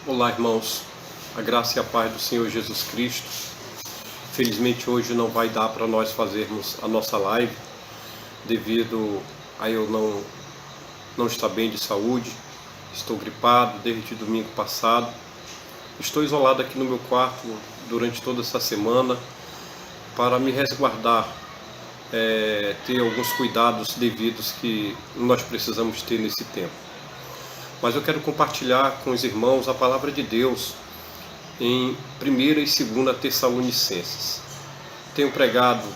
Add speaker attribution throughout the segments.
Speaker 1: Olá, irmãos, a graça e a paz do Senhor Jesus Cristo. Felizmente hoje não vai dar para nós fazermos a nossa live devido a eu não estar bem de saúde. Estou gripado desde domingo passado. Estou isolado aqui no meu quarto durante toda essa semana para me resguardar, ter alguns cuidados devidos que nós precisamos ter nesse tempo. Mas eu quero compartilhar com os irmãos a palavra de Deus em 1ª e 2ª Tessalonicenses. Tenho pregado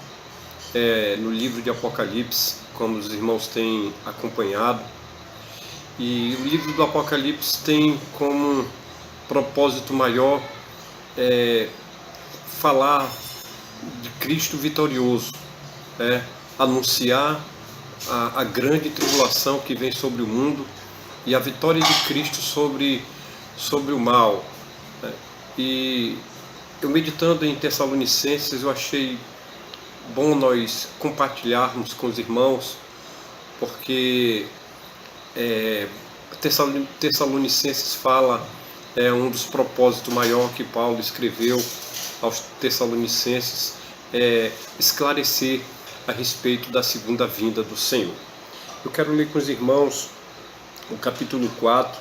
Speaker 1: no livro de Apocalipse, como os irmãos têm acompanhado, e o livro do Apocalipse tem como propósito maior falar de Cristo vitorioso, anunciar a grande tribulação que vem sobre o mundo e a vitória de Cristo sobre o mal. E eu meditando em Tessalonicenses, eu achei bom nós compartilharmos com os irmãos, porque Tessalonicenses fala, um dos propósitos maior que Paulo escreveu aos Tessalonicenses, esclarecer a respeito da segunda vinda do Senhor. Eu quero ler com os irmãos o capítulo 4,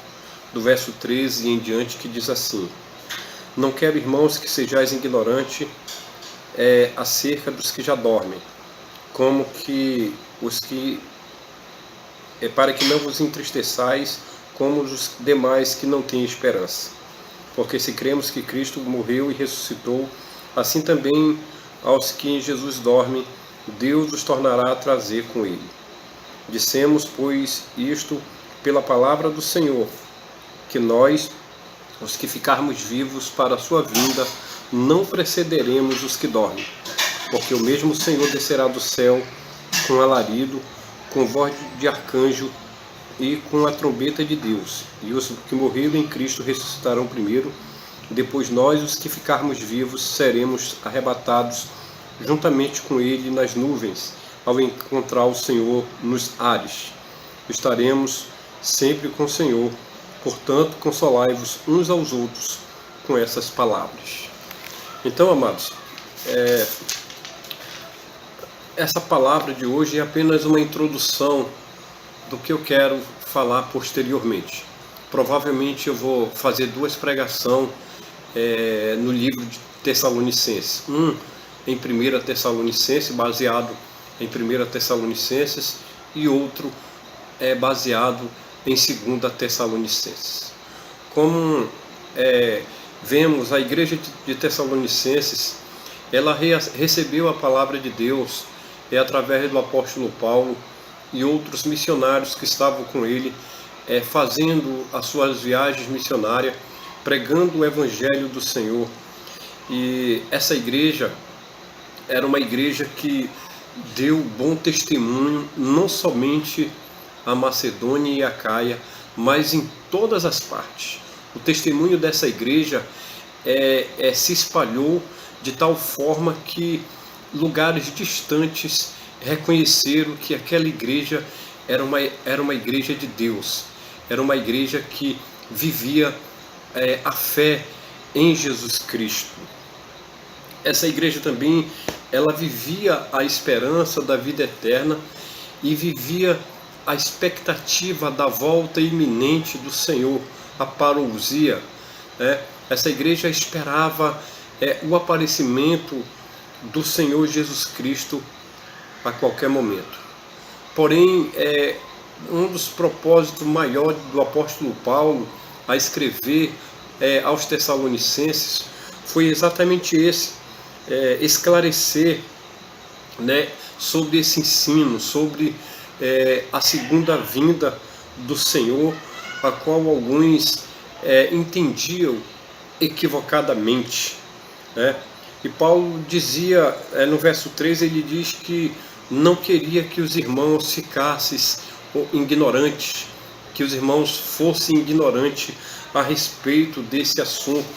Speaker 1: do verso 13 em diante, que diz assim: Não quero, irmãos, que sejais ignorantes acerca dos que já dormem, como que os que para que não vos entristeçais como os demais que não têm esperança. Porque se cremos que Cristo morreu e ressuscitou, assim também aos que em Jesus dormem, Deus os tornará a trazer com ele. Dissemos, pois, isto pela palavra do Senhor, que nós, os que ficarmos vivos para a sua vinda, não precederemos os que dormem. Porque o mesmo Senhor descerá do céu com alarido, com voz de arcanjo e com a trombeta de Deus. E os que morreram em Cristo ressuscitarão primeiro. Depois nós, os que ficarmos vivos, seremos arrebatados juntamente com ele nas nuvens, ao encontrar o Senhor nos ares. Estaremos sempre com o Senhor. Portanto, consolai-vos uns aos outros com essas palavras. Então, amados, essa palavra de hoje é apenas uma introdução do que eu quero falar posteriormente. Provavelmente eu vou fazer 2 pregações no livro de Tessalonicenses. Em 1ª Tessalonicenses, baseado em 1ª Tessalonicenses, e outro baseado em 2ª Tessalonicenses. Como vemos, a igreja de Tessalonicenses, ela recebeu a palavra de Deus através do apóstolo Paulo e outros missionários que estavam com ele, fazendo as suas viagens missionárias, pregando o evangelho do Senhor. E essa igreja era uma igreja que deu bom testemunho, não somente a Macedônia e a Acaia, mas em todas as partes. O testemunho dessa igreja se espalhou de tal forma que lugares distantes reconheceram que aquela igreja era uma igreja de Deus, era uma igreja que vivia a fé em Jesus Cristo. Essa igreja também, ela vivia a esperança da vida eterna e vivia a expectativa da volta iminente do Senhor, a parousia. Essa igreja esperava o aparecimento do Senhor Jesus Cristo a qualquer momento. Porém, um dos propósitos maiores do apóstolo Paulo a escrever aos Tessalonicenses foi exatamente esse: esclarecer, sobre esse ensino, sobre a segunda vinda do Senhor, a qual alguns entendiam equivocadamente. E Paulo dizia, no verso 13, ele diz que não queria que os irmãos ficassem ignorantes, que os irmãos fossem ignorantes a respeito desse assunto,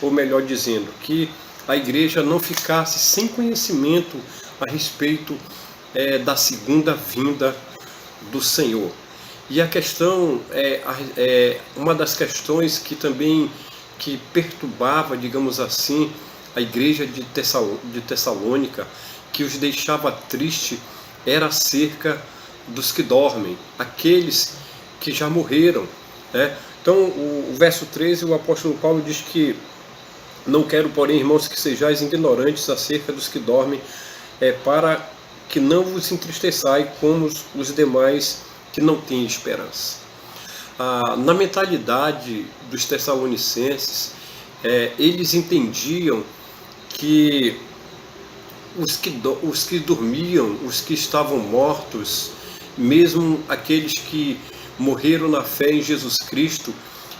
Speaker 1: ou melhor dizendo, que a igreja não ficasse sem conhecimento a respeito da segunda vinda do Senhor. E a questão uma das questões que também que perturbava, digamos assim, a igreja de Tessalônica, que os deixava triste, era acerca dos que dormem, aqueles que já morreram, né? Então, o verso 13, o apóstolo Paulo diz que não quero, porém, irmãos, que sejais ignorantes acerca dos que dormem, para que não vos entristeçai como os demais que não têm esperança. Na mentalidade dos tessalonicenses, eles entendiam que os que dormiam, os que estavam mortos, mesmo aqueles que morreram na fé em Jesus Cristo,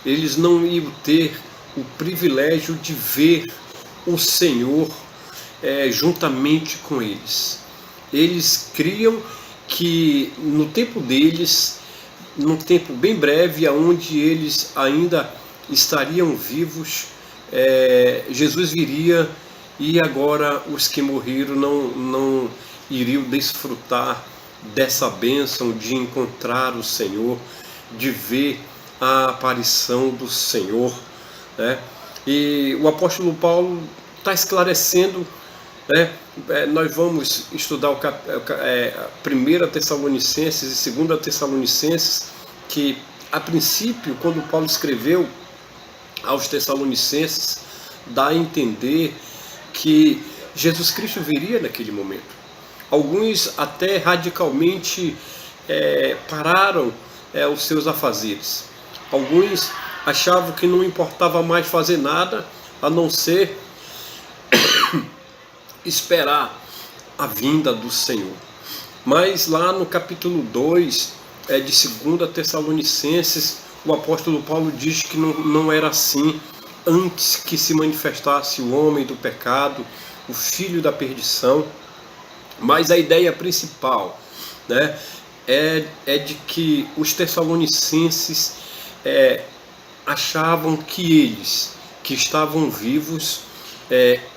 Speaker 1: eles não iam ter o privilégio de ver o Senhor juntamente com eles. Eles criam que no tempo deles, num tempo bem breve, aonde eles ainda estariam vivos, Jesus viria, e agora os que morreram não iriam desfrutar dessa bênção de encontrar o Senhor, de ver a aparição do Senhor, né? E o apóstolo Paulo está esclarecendo, né? Nós vamos estudar 1 Tessalonicenses e 2 Tessalonicenses, que a princípio, quando Paulo escreveu aos Tessalonicenses, dá a entender que Jesus Cristo viria naquele momento. Alguns até radicalmente pararam os seus afazeres. Alguns achavam que não importava mais fazer nada a não ser esperar a vinda do Senhor. Mas lá no capítulo 2 de 2 Tessalonicenses, o apóstolo Paulo diz que não era assim. Antes que se manifestasse o homem do pecado, o filho da perdição. Mas a ideia principal, né, é de que os tessalonicenses achavam que eles, que estavam vivos,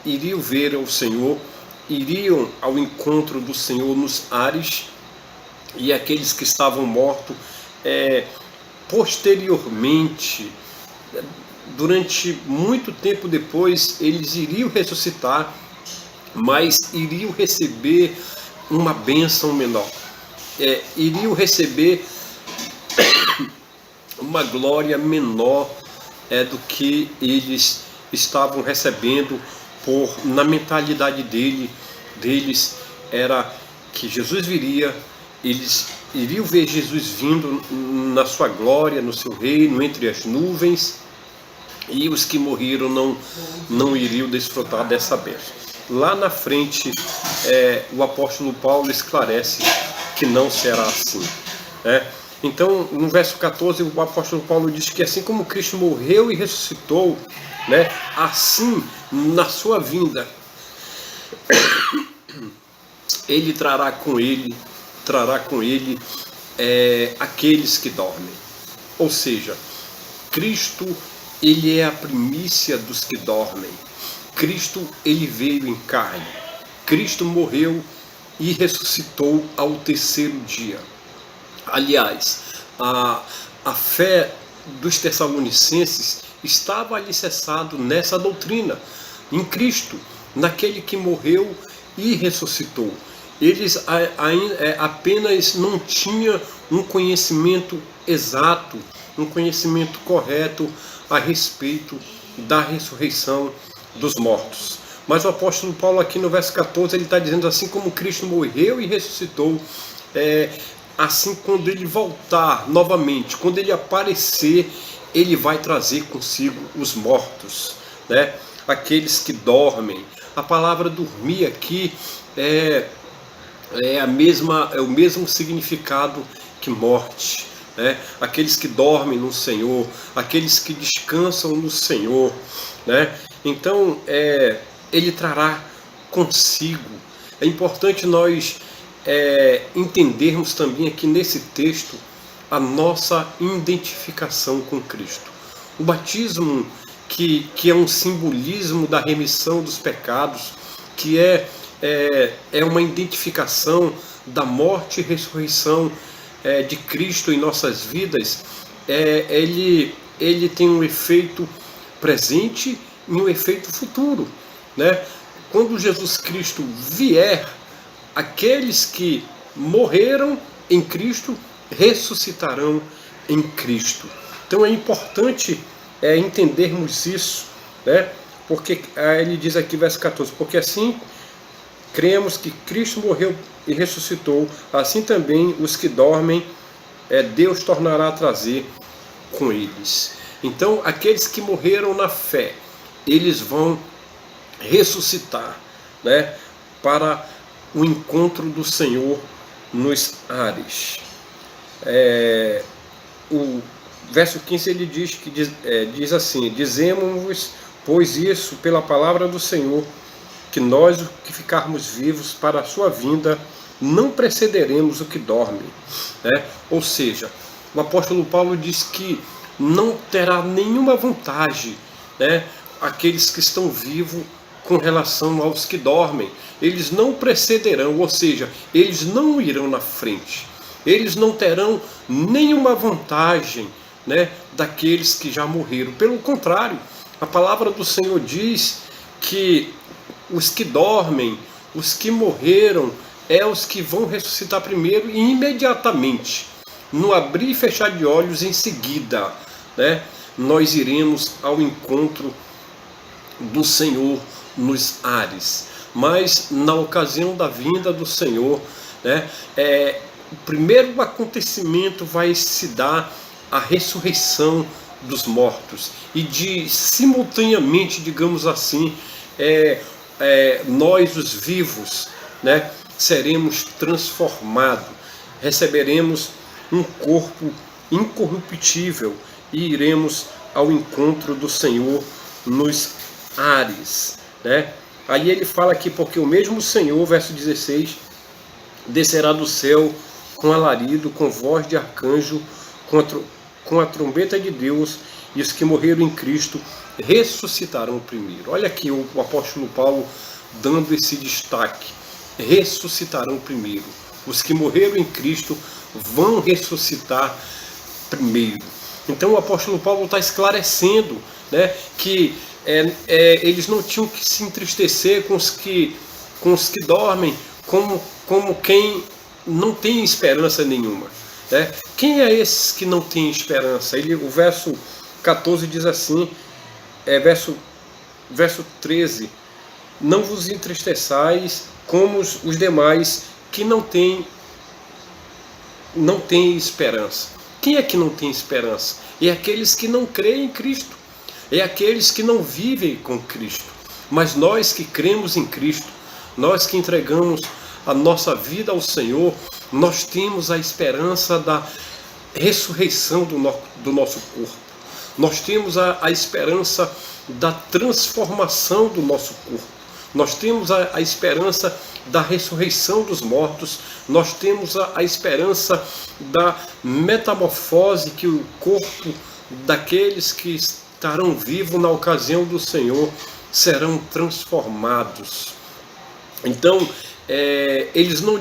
Speaker 1: iriam ver o Senhor, iriam ao encontro do Senhor nos ares, e aqueles que estavam mortos, posteriormente, durante muito tempo depois, eles iriam ressuscitar, mas iriam receber uma bênção menor, iriam receber uma glória menor do que eles estavam recebendo, na mentalidade deles era que Jesus viria, eles iriam ver Jesus vindo na sua glória, no seu reino, entre as nuvens, e os que morreram não iriam desfrutar dessa bênção. Lá na frente, o apóstolo Paulo esclarece que não será assim, né? Então, no verso 14, o apóstolo Paulo diz que assim como Cristo morreu e ressuscitou, né, assim, na sua vinda, ele trará com ele aqueles que dormem. Ou seja, Cristo, ele é a primícia dos que dormem. Cristo, ele veio em carne. Cristo morreu e ressuscitou ao terceiro dia. Aliás, a fé dos tessalonicenses estava alicerçada nessa doutrina, em Cristo, naquele que morreu e ressuscitou. Eles apenas não tinham um conhecimento exato, um conhecimento correto a respeito da ressurreição dos mortos. Mas o apóstolo Paulo aqui no verso 14, ele está dizendo assim como Cristo morreu e ressuscitou, assim quando ele voltar novamente, quando ele aparecer, ele vai trazer consigo os mortos, né? Aqueles que dormem. A palavra dormir aqui é o mesmo significado que morte, né? Aqueles que dormem no Senhor, aqueles que descansam no Senhor, né? Então, ele trará consigo. É importante nós entendermos também aqui nesse texto a nossa identificação com Cristo. O batismo, que é um simbolismo da remissão dos pecados, que é uma identificação da morte e ressurreição de Cristo em nossas vidas, ele tem um efeito presente e um efeito futuro, né? Quando Jesus Cristo vier, aqueles que morreram em Cristo ressuscitarão em Cristo. Então é importante entendermos isso, né? Porque ele diz aqui, verso 14, porque assim cremos que Cristo morreu e ressuscitou, assim também os que dormem, Deus tornará a trazer com eles. Então, aqueles que morreram na fé, eles vão ressuscitar, né, para o encontro do Senhor nos ares. O verso 15 ele diz assim: dizemos-vos, pois isso, pela palavra do Senhor, que nós, que ficarmos vivos para a sua vinda, não precederemos o que dorme, né? Ou seja, o apóstolo Paulo diz que não terá nenhuma vantagem, né, aqueles que estão vivos com relação aos que dormem. Eles não precederão, ou seja, eles não irão na frente. Eles não terão nenhuma vantagem, né, daqueles que já morreram. Pelo contrário, a palavra do Senhor diz que os que dormem, os que morreram, os que vão ressuscitar primeiro e imediatamente, no abrir e fechar de olhos, em seguida, né, nós iremos ao encontro do Senhor nos ares. Mas na ocasião da vinda do Senhor, né, o primeiro acontecimento vai se dar a ressurreição dos mortos, e simultaneamente, digamos assim, nós os vivos, né, seremos transformados, receberemos um corpo incorruptível e iremos ao encontro do Senhor nos ares, né? Aí ele fala aqui, porque o mesmo Senhor, verso 16, descerá do céu com alarido, com voz de arcanjo, com a trombeta de Deus, e os que morreram em Cristo ressuscitarão primeiro. Olha aqui o apóstolo Paulo dando esse destaque: ressuscitarão primeiro. Os que morreram em Cristo vão ressuscitar primeiro. Então o apóstolo Paulo está esclarecendo, né, que eles não tinham que se entristecer com os que dormem, como quem não tem esperança nenhuma, né? Quem é esses que não tem esperança? O verso 14 diz assim, verso 13: não vos entristeçais como os demais que não têm esperança. Quem é que não tem esperança? É aqueles que não creem em Cristo, é aqueles que não vivem com Cristo. Mas nós que cremos em Cristo, nós que entregamos a nossa vida ao Senhor, nós temos a esperança da ressurreição do nosso corpo. Nós temos a esperança da transformação do nosso corpo. Nós temos a esperança da ressurreição dos mortos. Nós temos a esperança da metamorfose, que o corpo daqueles que estarão vivos na ocasião do Senhor serão transformados. Então, eles não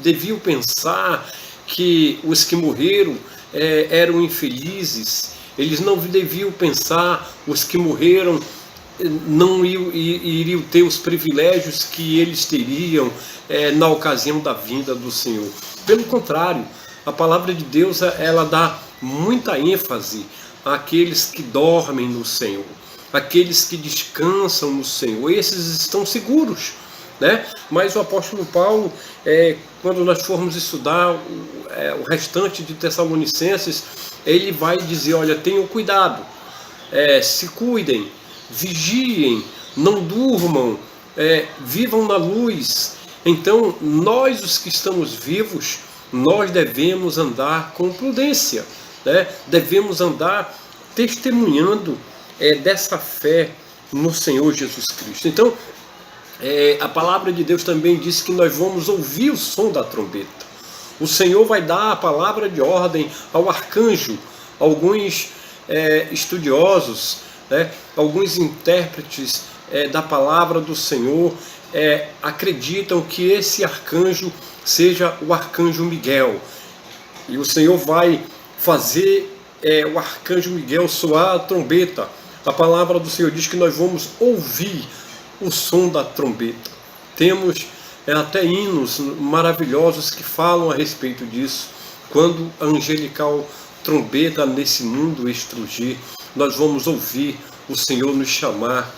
Speaker 1: deviam pensar que os que morreram eram infelizes. Eles não deviam pensar os que morreram não iriam ter os privilégios que eles teriam na ocasião da vinda do Senhor. Pelo contrário, a palavra de Deus ela dá muita ênfase àqueles que dormem no Senhor, aqueles que descansam no Senhor. Esses estão seguros, né? Mas o apóstolo Paulo, quando nós formos estudar o restante de Tessalonicenses, ele vai dizer: olha, tenham cuidado, se cuidem, vigiem, não durmam, vivam na luz. Então, nós os que estamos vivos, nós devemos andar com prudência, né? Devemos andar testemunhando dessa fé no Senhor Jesus Cristo. Então, a palavra de Deus também diz que nós vamos ouvir o som da trombeta. O Senhor vai dar a palavra de ordem ao arcanjo. Alguns estudiosos, né, alguns intérpretes da palavra do Senhor acreditam que esse arcanjo seja o arcanjo Miguel. E o Senhor vai fazer o arcanjo Miguel soar a trombeta. A palavra do Senhor diz que nós vamos ouvir o som da trombeta. Temos até hinos maravilhosos que falam a respeito disso. Quando a angelical trombeta nesse mundo estrugir, nós vamos ouvir o Senhor nos chamar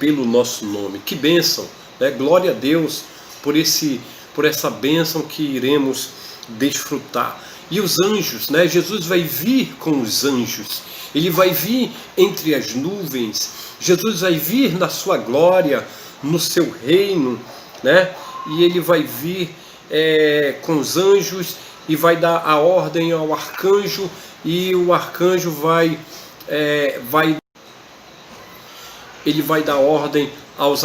Speaker 1: pelo nosso nome. Que bênção, né? Glória a Deus por essa bênção que iremos desfrutar. E os anjos, né? Jesus vai vir com os anjos, ele vai vir entre as nuvens, Jesus vai vir na sua glória, no seu reino, né? E ele vai vir com os anjos e vai dar a ordem ao arcanjo, e o arcanjo ele vai dar ordem aos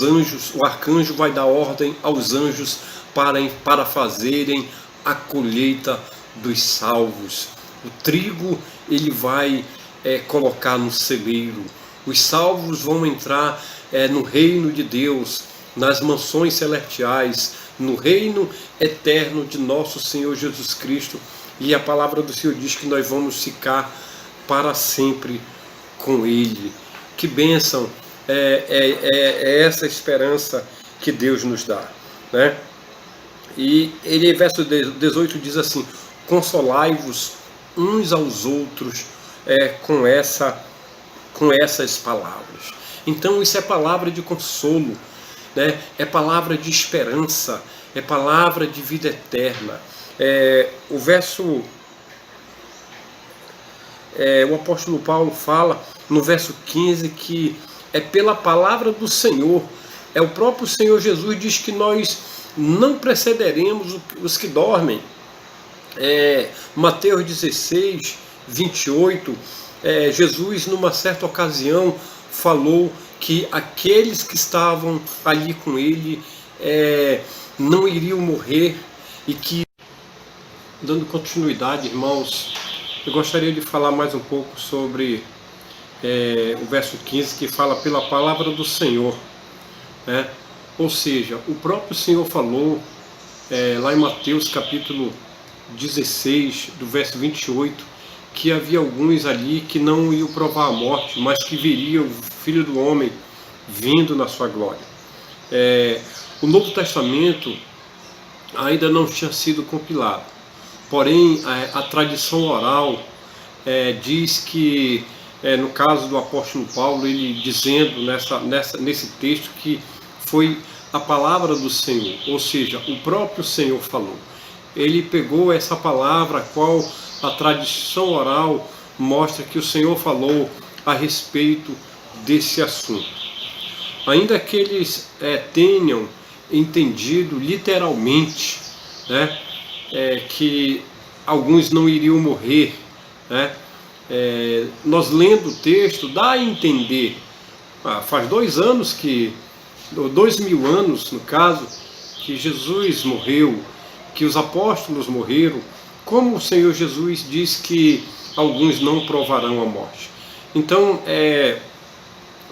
Speaker 1: anjos, o arcanjo vai dar ordem aos anjos para fazerem a colheita dos salvos. O trigo ele vai colocar no celeiro, os salvos vão entrar no reino de Deus, nas mansões celestiais, no reino eterno de nosso Senhor Jesus Cristo, e a palavra do Senhor diz que nós vamos ficar para sempre com Ele. Que bênção é essa esperança que Deus nos dá, né? E ele, verso 18 diz assim: consolai-vos uns aos outros com essas palavras. Então isso é palavra de consolo, né? É palavra de esperança, é palavra de vida eterna. O apóstolo Paulo fala no verso 15 que é pela palavra do Senhor. O próprio Senhor Jesus diz que nós não precederemos os que dormem. Mateus 16, 28, Jesus numa certa ocasião falou que aqueles que estavam ali com ele não iriam morrer, e que, dando continuidade, irmãos, eu gostaria de falar mais um pouco sobre o verso 15, que fala pela palavra do Senhor, né? Ou seja, o próprio Senhor falou lá em Mateus capítulo 16, do verso 28, que havia alguns ali que não iam provar a morte, mas que viriam o Filho do Homem vindo na sua glória. O Novo Testamento ainda não tinha sido compilado, porém a tradição oral diz que, no caso do apóstolo Paulo, ele dizendo nesse texto que foi a palavra do Senhor, ou seja, o próprio Senhor falou. Ele pegou essa palavra, a qual a tradição oral mostra que o Senhor falou a respeito desse assunto. Ainda que eles tenham entendido literalmente, né, que alguns não iriam morrer, né, nós lendo o texto dá a entender, faz 2000 anos no caso, que Jesus morreu, que os apóstolos morreram, como o Senhor Jesus diz que alguns não provarão a morte. Então,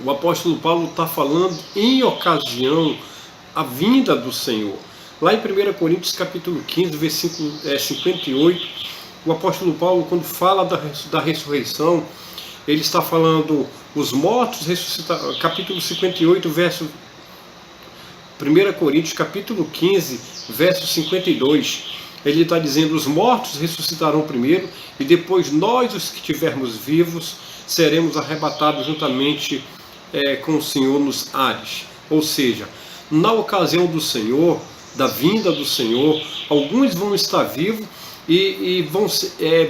Speaker 1: o apóstolo Paulo está falando em ocasião à vinda do Senhor. Lá em 1 Coríntios capítulo 15, versículo 58, o apóstolo Paulo, quando fala da ressurreição, ele está falando os mortos ressuscitarão, capítulo 58, verso 1 Coríntios capítulo 15, verso 52, ele está dizendo: os mortos ressuscitarão primeiro, e depois nós, os que estivermos vivos, seremos arrebatados juntamente com o Senhor nos ares. Ou seja, na ocasião do Senhor, da vinda do Senhor, alguns vão estar vivos e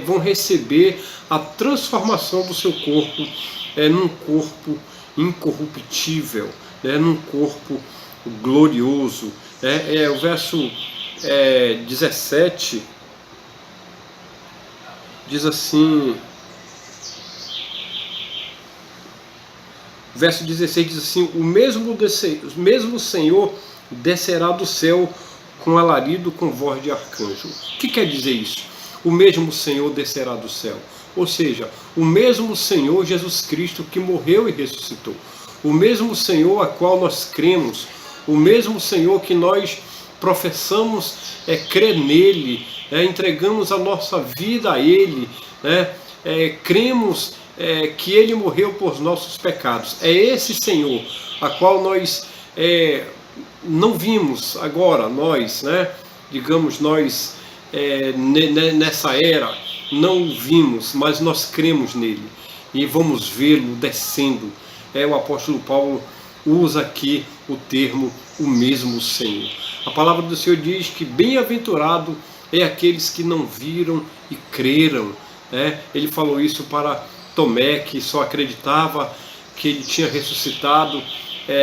Speaker 1: vão receber a transformação do seu corpo num corpo incorruptível, num corpo glorioso. O verso 17 diz assim, verso 16 diz assim: o mesmo Senhor descerá do céu com alarido, com voz de arcanjo. O que quer dizer isso? O mesmo Senhor descerá do céu. Ou seja, o mesmo Senhor Jesus Cristo que morreu e ressuscitou. O mesmo Senhor a qual nós cremos. O mesmo Senhor que nós professamos crer nele entregamos a nossa vida a Ele, né? Cremos que Ele morreu por nossos pecados. É esse Senhor a qual nós não vimos agora, nós, né? Digamos, nós nessa era não o vimos, mas nós cremos nele e vamos vê-lo descendo. O apóstolo Paulo usa aqui o termo o mesmo Senhor. A palavra do Senhor diz que bem-aventurado é aqueles que não viram e creram. Ele falou isso para Tomé, que só acreditava que ele tinha ressuscitado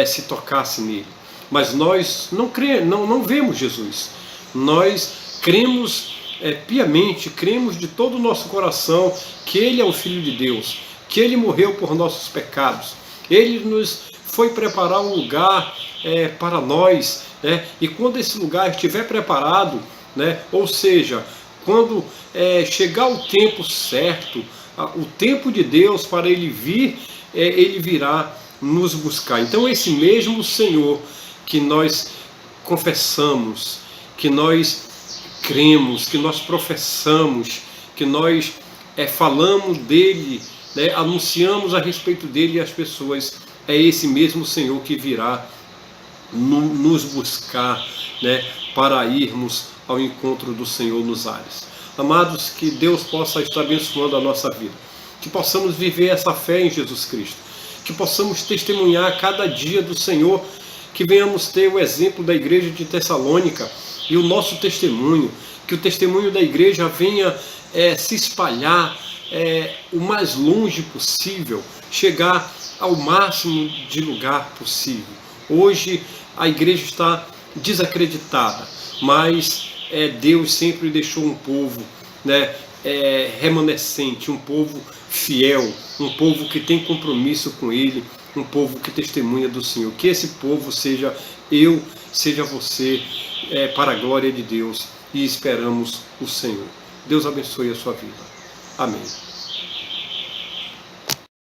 Speaker 1: se tocasse nele. Mas nós não vemos Jesus. Nós cremos piamente, cremos de todo o nosso coração que Ele é o Filho de Deus, que Ele morreu por nossos pecados. Ele nos foi preparar um lugar para nós, e quando esse lugar estiver preparado, ou seja, quando chegar o tempo certo, o tempo de Deus para Ele vir, Ele virá nos buscar. Então esse mesmo Senhor que nós confessamos, que nós cremos, que nós professamos, que nós falamos dele, anunciamos a respeito dele às pessoas, é esse mesmo Senhor que virá nos buscar, para irmos ao encontro do Senhor nos ares. Amados, que Deus possa estar abençoando a nossa vida, que possamos viver essa fé em Jesus Cristo, que possamos testemunhar cada dia do Senhor, que venhamos ter o exemplo da igreja de Tessalônica e o nosso testemunho, que o testemunho da igreja venha se espalhar o mais longe possível, chegar ao máximo de lugar possível. Hoje a igreja está desacreditada, mas Deus sempre deixou um povo remanescente, um povo fiel, um povo que tem compromisso com Ele, um povo que testemunha do Senhor. Que esse povo seja eu, seja você, para a glória de Deus, e esperamos o Senhor. Deus abençoe a sua vida. Amém.